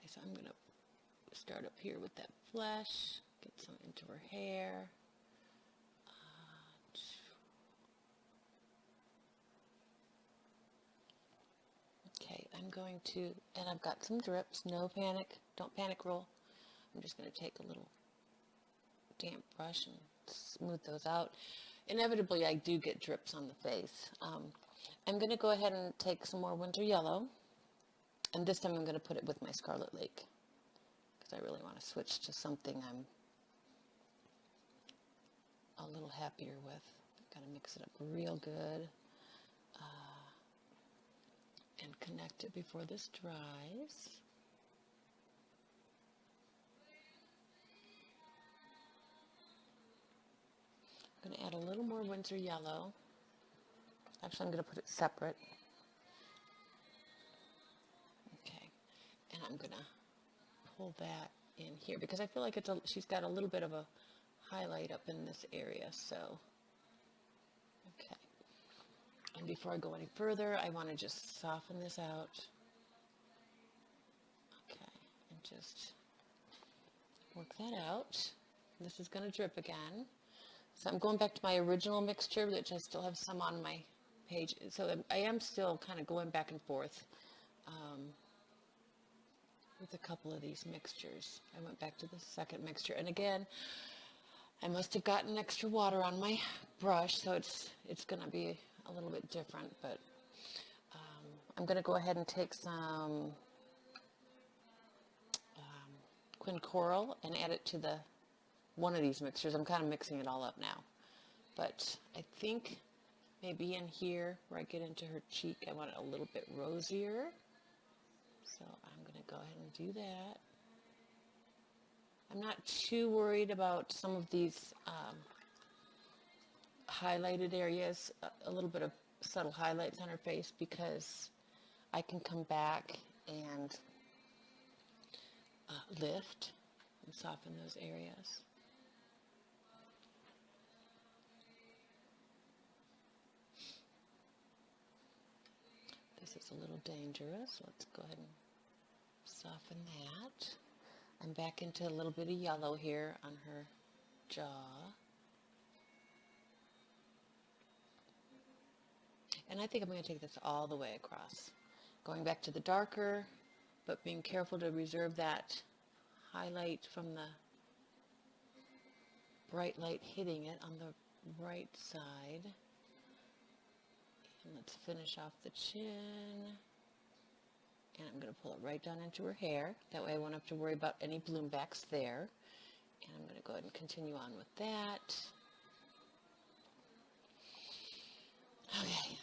so I'm going to start up here with that flesh, get some into her hair. Okay, I'm going to, and I've got some drips, no panic, don't panic roll. I'm just going to take a little damp brush and smooth those out. Inevitably, I do get drips on the face. I'm going to go ahead and take some more winter yellow, and this time I'm going to put it with my Scarlet Lake, because I really want to switch to something I'm a little happier with. Got to mix it up real good and connect it before this dries. I'm going to add a little more winter yellow. Actually, I'm going to put it separate. Okay, and I'm going to pull that in here because I feel like she's got a little bit of a highlight up in this area. So, okay. And before I go any further, I want to just soften this out. Okay, and just work that out. This is going to drip again. So I'm going back to my original mixture, which I still have some on my page. So I am still kind of going back and forth with a couple of these mixtures. I went back to the second mixture. And again, I must have gotten extra water on my brush, so it's going to be a little bit different. But I'm going to go ahead and take some Quin Coral and add it to one of these mixtures. I'm kind of mixing it all up now. But I think maybe in here where I get into her cheek, I want it a little bit rosier. So I'm going to go ahead and do that. I'm not too worried about some of these highlighted areas, a little bit of subtle highlights on her face, because I can come back and lift and soften those areas. This is a little dangerous. Let's go ahead and soften that. I'm back into a little bit of yellow here on her jaw. And I think I'm going to take this all the way across. Going back to the darker, but being careful to reserve that highlight from the bright light hitting it on the right side. And let's finish off the chin. And I'm going to pull it right down into her hair. That way I won't have to worry about any bloom backs there. And I'm going to go ahead and continue on with that. Okay.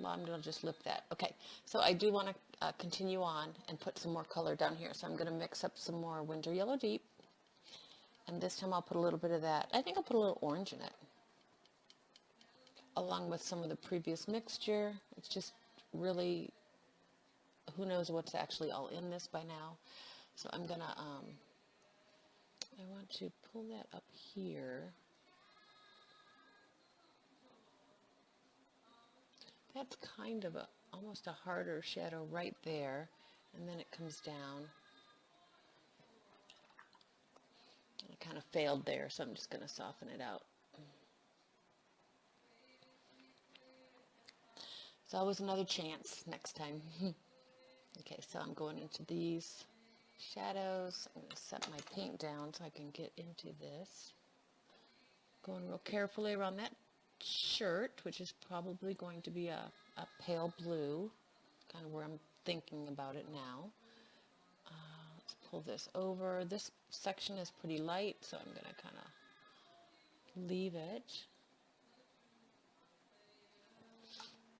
I'm going to just lip that. Okay, so I do want to continue on and put some more color down here. So I'm going to mix up some more Winter Yellow Deep. And this time I'll put a little bit of that. I think I'll put a little orange in it, along with some of the previous mixture. It's just really, who knows what's actually all in this by now. So I'm going to, I want to pull that up here. That's kind of almost a harder shadow right there, and then it comes down. I kind of failed there, so I'm just going to soften it out. It's always another chance next time. Okay, so I'm going into these shadows. I'm going to set my paint down so I can get into this. Going real carefully around that shirt, which is probably going to be a pale blue, kind of where I'm thinking about it now. Let's pull this over. This section is pretty light, so I'm going to kind of leave it.